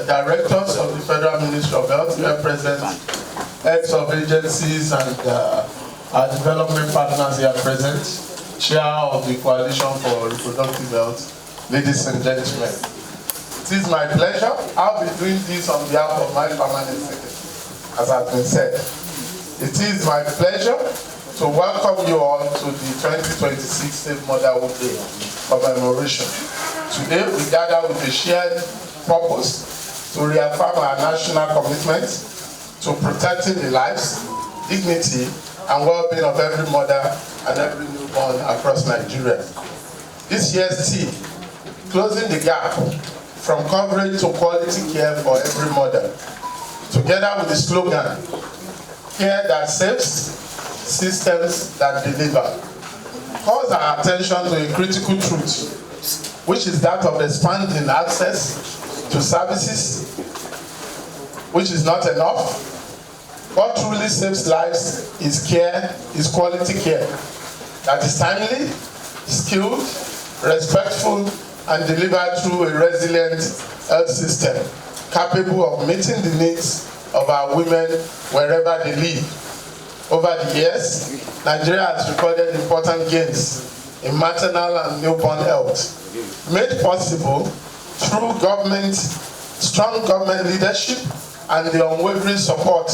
directors of the Federal Ministry of Health, here present, heads of agencies and our development partners here present, chair of the Coalition for Reproductive Health, ladies and gentlemen. It is my pleasure. I'll be doing this on behalf of my permanent secretary, as has been said. It is my pleasure to welcome you all to the 2026 Safe Motherhood Day commemoration. Today we gather with a shared purpose to reaffirm our national commitment to protecting the lives, dignity, and well-being of every mother and every newborn across Nigeria. This year's theme, closing the gap from coverage to quality care for every mother, together with the slogan, care that saves, systems that deliver, calls our attention to a critical truth, which is that of expanding access to services, which is not enough. What truly saves lives is care, is quality care that is timely, skilled, respectful, and delivered through a resilient health system capable of meeting the needs of our women wherever they live. Over the years, Nigeria has recorded important gains in maternal and newborn health, made possible through strong government leadership and the unwavering support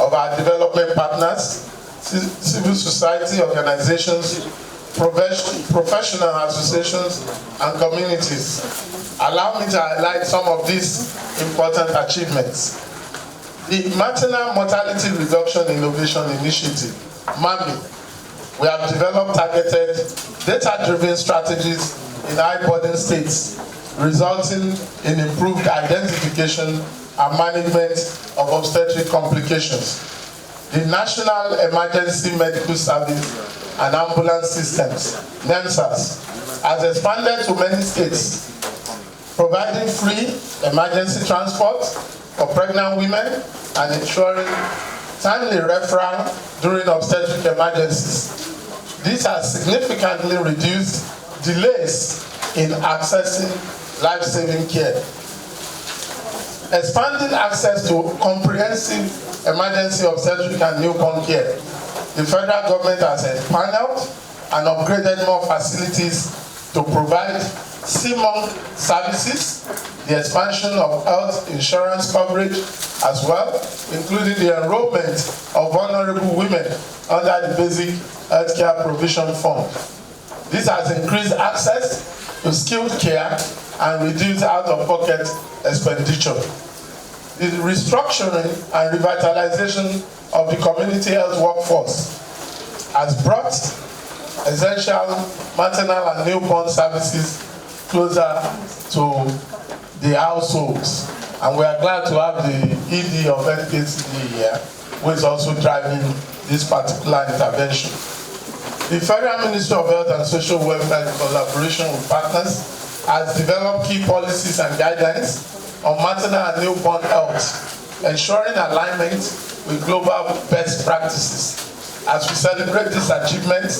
of our development partners, civil society organizations, professional associations, and communities. Allow me to highlight some of these important achievements. The Maternal Mortality Reduction Innovation Initiative, MAMI. We have developed targeted, data-driven strategies in high-burden states, resulting in improved identification and management of obstetric complications. The National Emergency Medical Service and Ambulance Systems, NEMSAS, has expanded to many states, providing free emergency transport for pregnant women and ensuring timely referral during obstetric emergencies. This has significantly reduced delays in accessing life-saving care. Expanding access to comprehensive emergency obstetric and newborn care. The federal government has expanded and upgraded more facilities to provide CMONC services, the expansion of health insurance coverage as well, including the enrollment of vulnerable women under the Basic Healthcare Provision Fund. This has increased access to skilled care and reduced out-of-pocket expenditure. The restructuring and revitalization of the community health workforce has brought essential maternal and newborn services closer to the households. And we are glad to have the ED of FKCD here, who is also driving this particular intervention. The Federal Ministry of Health and Social Welfare, in collaboration with partners, has developed key policies and guidelines on maternal and newborn health, ensuring alignment with global best practices. As we celebrate this achievement,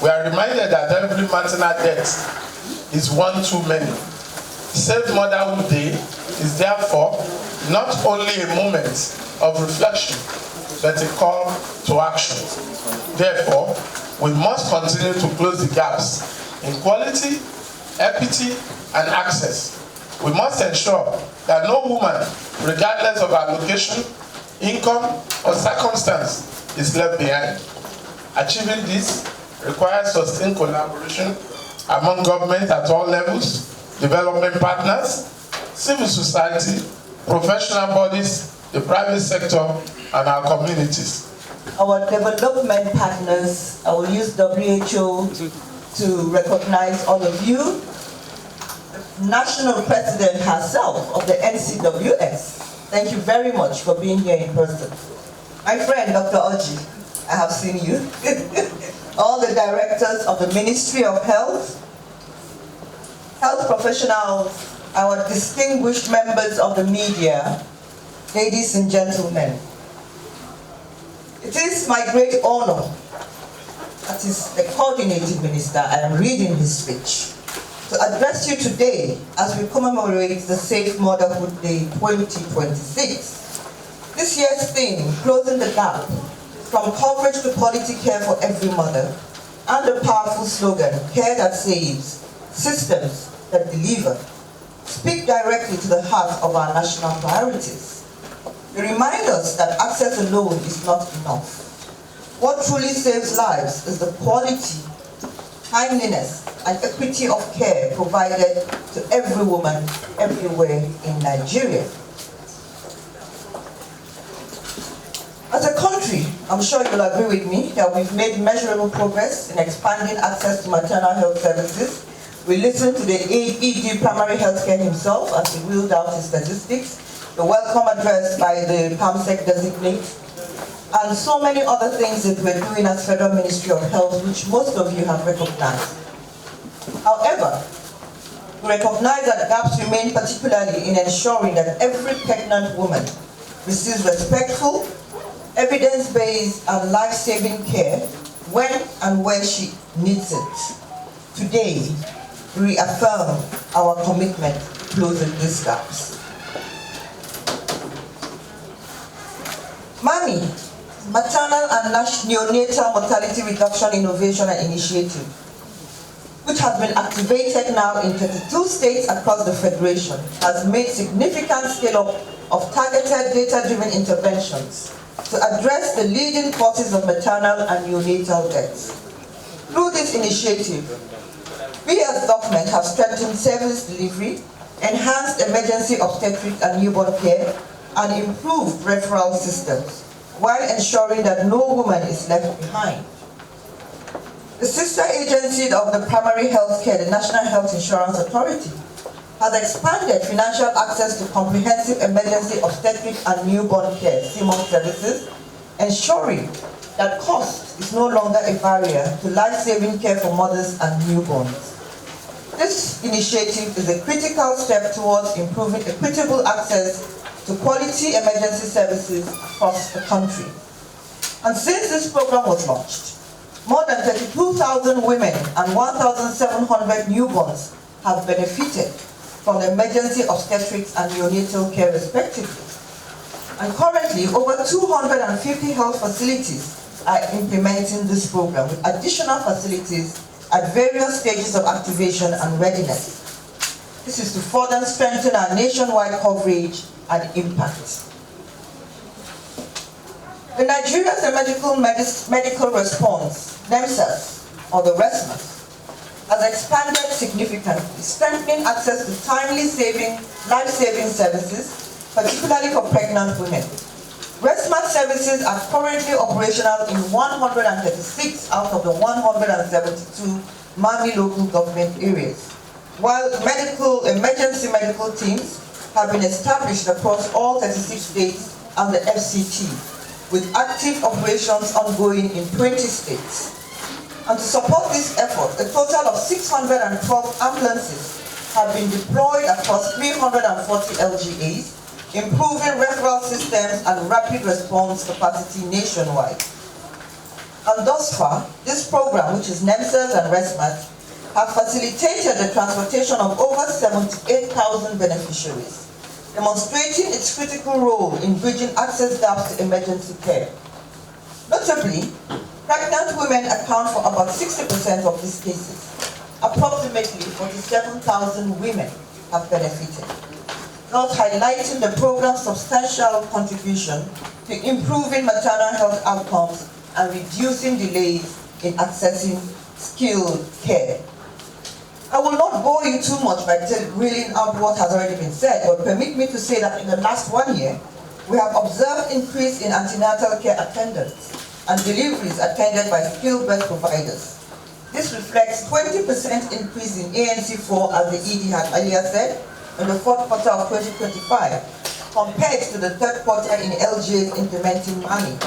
we are reminded that every maternal death is one too many. Safe Motherhood Day is therefore not only a moment of reflection, but a call to action. Therefore, we must continue to close the gaps in quality, equity, and access. We must ensure that no woman, regardless of her location, income, or circumstance, is left behind. Achieving this requires sustained collaboration among government at all levels, development partners, civil society, professional bodies, the private sector, and our communities. Our development partners, I will use WHO to recognize all of you. National President herself of the NCWS. Thank you very much for being here in person. My friend, Dr. Oji, I have seen you. All the directors of the Ministry of Health, health professionals, our distinguished members of the media, ladies and gentlemen. It is my great honor, that is the coordinating minister, I am reading his speech, to address you today as we commemorate the Safe Motherhood Day 2026. This year's theme, Closing the Gap, from coverage to quality care for every mother, and the powerful slogan, Care That Saves, Systems That Deliver, speak directly to the heart of our national priorities. They remind us that access alone is not enough. What truly saves lives is the quality, timeliness, and equity of care provided to every woman everywhere in Nigeria. As a country, I'm sure you'll agree with me that we've made measurable progress in expanding access to maternal health services. We listened to the ED primary healthcare himself as he wheeled out his statistics, the welcome address by the PAMSEC designate, and so many other things that we're doing as Federal Ministry of Health, which most of you have recognized. However, we recognize that gaps remain, particularly in ensuring that every pregnant woman receives respectful, evidence-based, and life-saving care when and where she needs it. Today, we reaffirm our commitment to closing these gaps. MAMI, Maternal and Neonatal Mortality Reduction Innovation and Initiative, which has been activated now in 32 states across the Federation, has made significant scale-up of targeted data-driven interventions to address the leading causes of maternal and neonatal deaths. Through this initiative, we as government have strengthened service delivery, enhanced emergency obstetric and newborn care, and improved referral systems, while ensuring that no woman is left behind. The sister agency of the primary health care, the National Health Insurance Authority, has expanded financial access to comprehensive emergency obstetric and newborn care (CMON) services, ensuring that cost is no longer a barrier to life-saving care for mothers and newborns. This initiative is a critical step towards improving equitable access to quality emergency services across the country. And since this program was launched, more than 32,000 women and 1,700 newborns have benefited from the emergency obstetrics and neonatal care respectively. And currently, over 250 health facilities are implementing this program, with additional facilities at various stages of activation and readiness. This is to further strengthen our nationwide coverage and impact. The Nigeria's medical response, NEMSAS, or the RESMAS, has expanded significantly, strengthening access to timely life-saving services, particularly for pregnant women. RESMAS services are currently operational in 136 out of the 172 MAMI local government areas, while emergency medical teams have been established across all 36 states and the FCT, with active operations ongoing in 20 states. And to support this effort, a total of 612 ambulances have been deployed across 340 LGAs, improving referral systems and rapid response capacity nationwide. And thus far, this program, which is NEMSAS and RESMAT, have facilitated the transportation of over 78,000 beneficiaries, demonstrating its critical role in bridging access gaps to emergency care. Notably, pregnant women account for about 60% of these cases. Approximately 47,000 women have benefited, thus highlighting the program's substantial contribution to improving maternal health outcomes and reducing delays in accessing skilled care. I will not bore you too much by reeling out what has already been said, but permit me to say that in the last 1 year, we have observed increase in antenatal care attendance and deliveries attended by skilled birth providers. This reflects 20% increase in ANC4, as the ED had earlier said, in the fourth quarter of 2025, compared to the third quarter in LGAs implementing MAMI.